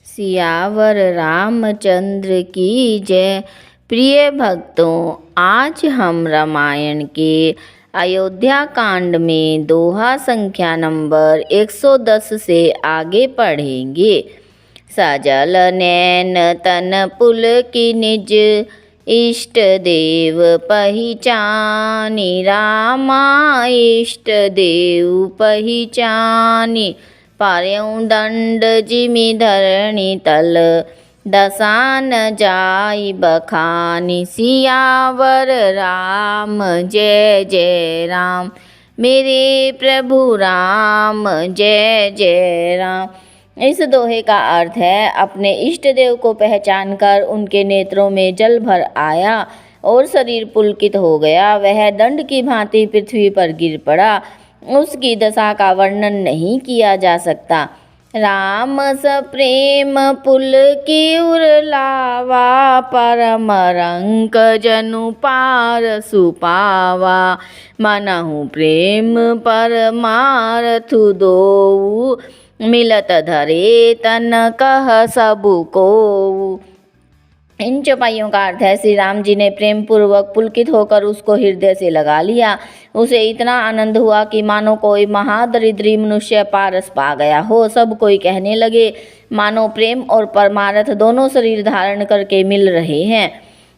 सियावर रामचंद्र की जय। प्रिय भक्तों, आज हम रामायण के अयोध्या कांड में दोहा संख्या नंबर 110 से आगे पढ़ेंगे। सजल नैन तन पुल की निज, इष्ट देव पहिचानी। रामा इष्ट देव पहिचानी। पार्यों दंड जिमि धरणी तल, दसान जाई बखानी। सियावर राम जय जय राम, मेरे प्रभु राम जय जय राम। इस दोहे का अर्थ है, अपने इष्ट देव को पहचान कर उनके नेत्रों में जल भर आया और शरीर पुलकित हो गया। वह दंड की भांति पृथ्वी पर गिर पड़ा। उसकी दशा का वर्णन नहीं किया जा सकता। राम सप्रेम पुल की उर लावा, परम रंक जनु पार सुपावा। मनहु प्रेम परमारथु दोऊ, मिलत धरे तन कह सबु कोऊ। इन चौपाइयों का अर्थ है, श्री राम जी ने प्रेम पूर्वक पुलकित होकर उसको हृदय से लगा लिया। उसे इतना आनंद हुआ कि मानो कोई महादरिद्री मनुष्य पारस पा गया हो। सब कोई कहने लगे, मानो प्रेम और परमारथ दोनों शरीर धारण करके मिल रहे हैं।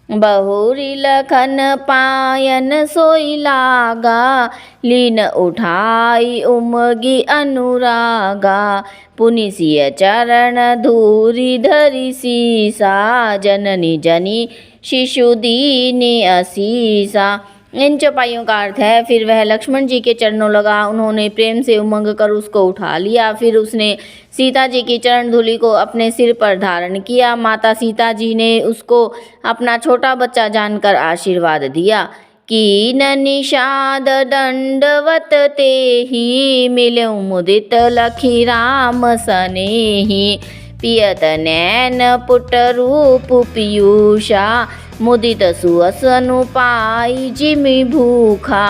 बहुरी लखन पायन सोई लागा, लीन उठाई उमगी अनुरागा। पुनि सिय चरण धूरी धरि सीसा, जननी जनी शिशु दीनी असीसा। इन चौपाइयों का अर्थ है, फिर वह लक्ष्मण जी के चरणों लगा। उन्होंने प्रेम से उमंग कर उसको उठा लिया। फिर उसने सीता जी की चरण धूलि को अपने सिर पर धारण किया। माता सीता जी ने उसको अपना छोटा बच्चा जानकर आशीर्वाद दिया। कीन निषाद दंडवत तेहि, मिलऊ मुदित लखी राम सनेहि। पियत नैन पुट रूप पीयूषा, मुदित सुअसनु पाई जिमि भूखा।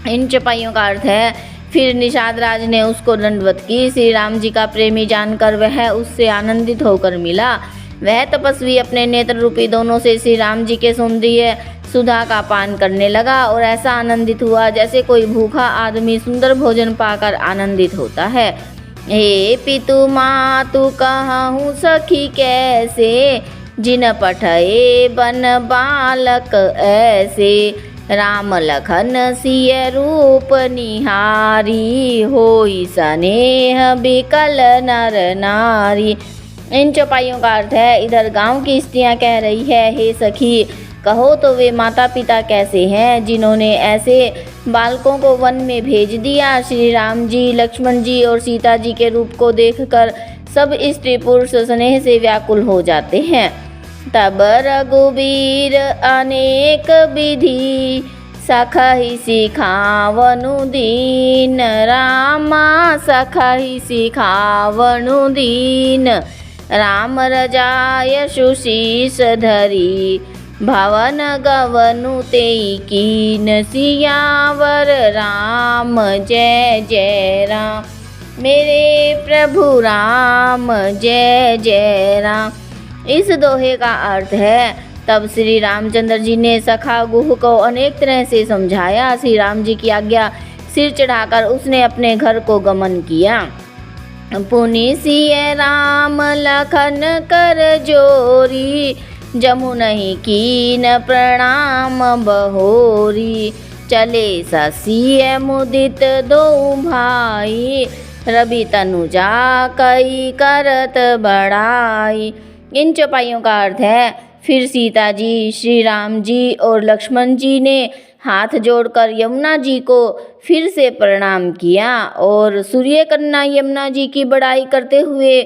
इन चौपाइयों का अर्थ है, फिर निषाद राज ने उसको दंडवत की। श्री राम जी का प्रेमी जानकर वह उससे आनंदित होकर मिला। वह तपस्वी अपने नेत्र रूपी दोनों से श्री राम जी के सौंदर्य सुधा का पान करने लगा और ऐसा आनंदित हुआ जैसे कोई भूखा आदमी सुंदर भोजन पाकर आनंदित होता है। हे पितु मातु कहूँ सखी कैसे, जिन पठए बन बालक ऐसे। राम लखन सिय रूप निहारी, होई स्नेह बिकल नर नारी। इन चौपाइयों का अर्थ है, इधर गांव की स्त्रियां कह रही है, हे सखी कहो तो वे माता पिता कैसे हैं जिन्होंने ऐसे बालकों को वन में भेज दिया। श्री राम जी, लक्ष्मण जी और सीता जी के रूप को देखकर सब स्त्री पुरुष स्नेह से व्याकुल हो जाते हैं। तब रघुबीर अनेक विधि, सखहि सिखावनु दीन। रामा सखहि सिखावनु दीन। राम रजाय सुशीष धरी, भवन गवनु तेई कीन। सियावर राम जय जय राम, मेरे प्रभु राम जय जय राम। इस दोहे का अर्थ है, तब श्री रामचंद्र जी ने सखा गुह को अनेक तरह से समझाया। श्री राम जी की आज्ञा सिर चढ़ाकर उसने अपने घर को गमन किया। पुनि सिय राम लखन कर जोरी, जमुनहि कीन प्रणाम बहोरी। चले ससिय मुदित दो भाई, रवि तनुजा कई करत बड़ाई। इन चौपाइयों का अर्थ है, फिर सीता जी, श्री राम जी और लक्ष्मण जी ने हाथ जोड़कर यमुना जी को फिर से प्रणाम किया और सूर्य कन्या यमुना जी की बड़ाई करते हुए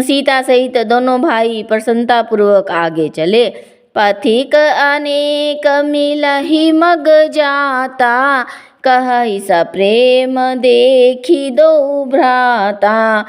सीता सहित दोनों भाई प्रसन्नता पूर्वक आगे चले। पथिक अनेक मिलहि मग जाता, कहहि सप्रेम देखी दो भ्राता।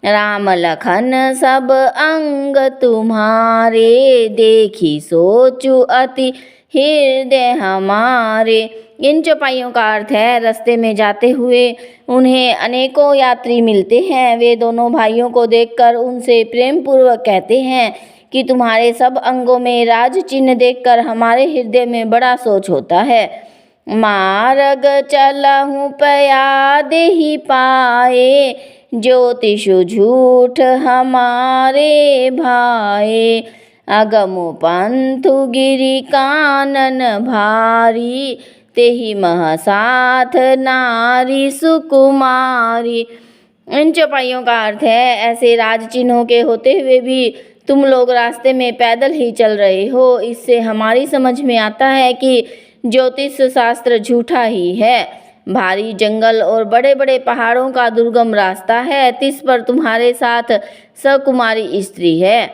राम लखन सब अंग तुम्हारे, देखी सोचु अति हृदय हमारे। इन चौपाइयों का अर्थ है रास्ते में जाते हुए उन्हें अनेकों यात्री मिलते हैं। वे दोनों भाइयों को देखकर उनसे प्रेम पूर्वक कहते हैं कि तुम्हारे सब अंगों में राज चिन्ह देखकर हमारे हृदय में बड़ा सोच होता है। मार्ग चलहु पया देहि पाए, ज्योतिषु झूठ हमारे भाए। अगमु पंथु गिरि कानन भारी, तेहि मह साथ नारी सुकुमारी। इन चौपाइयों का अर्थ है ऐसे राज चिन्हों के होते हुए भी तुम लोग रास्ते में पैदल ही चल रहे हो। इससे हमारी समझ में आता है कि ज्योतिष शास्त्र झूठा ही है। भारी जंगल और बड़े बड़े पहाड़ों का दुर्गम रास्ता है, तिस पर तुम्हारे साथ सकुमारी स्त्री है।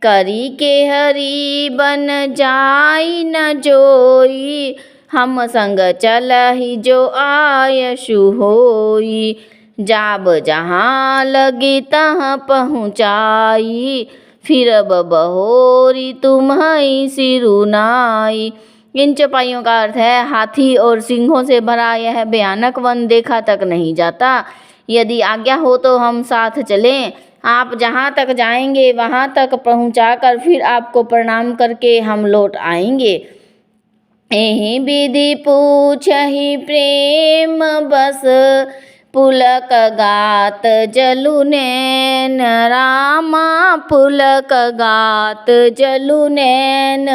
करी के हरि बन जाई न जोई, हम संग चलहि जो आयशु होई। जाब जहाँ लगी तहाँ पहुँचाई, फिरब बहोरी तुम्हई सिरुनाई। इन चौपाइयों का अर्थ है हाथी और सिंहों से भरा यह भयानक वन देखा तक नहीं जाता। यदि आज्ञा हो तो हम साथ चलें। आप जहाँ तक जाएंगे वहाँ तक पहुँचाकर फिर आपको प्रणाम करके हम लौट आएंगे। एहि विधि पूछहि प्रेम बस, पुलक गात जलु नैन। रामा पुलक गात जलु नैन,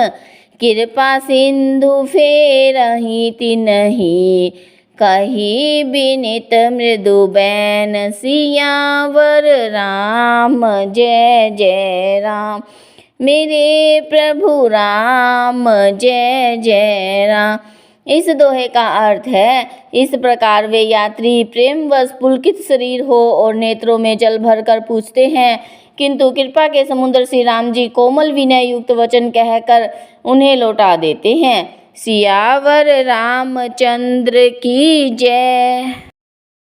कृपा सिंधु फेरहि तिन्हि। कही बिनित मृदु बैन, सियावर राम जय जय राम। मेरे प्रभु राम जय जय राम। इस दोहे का अर्थ है इस प्रकार वे यात्री प्रेमवश पुलकित शरीर हो और नेत्रों में जल भरकर पूछते हैं, किंतु कृपा के समुद्र श्री राम जी कोमल विनय युक्त वचन कहकर उन्हें लौटा देते हैं। सियावर रामचंद्र की जय।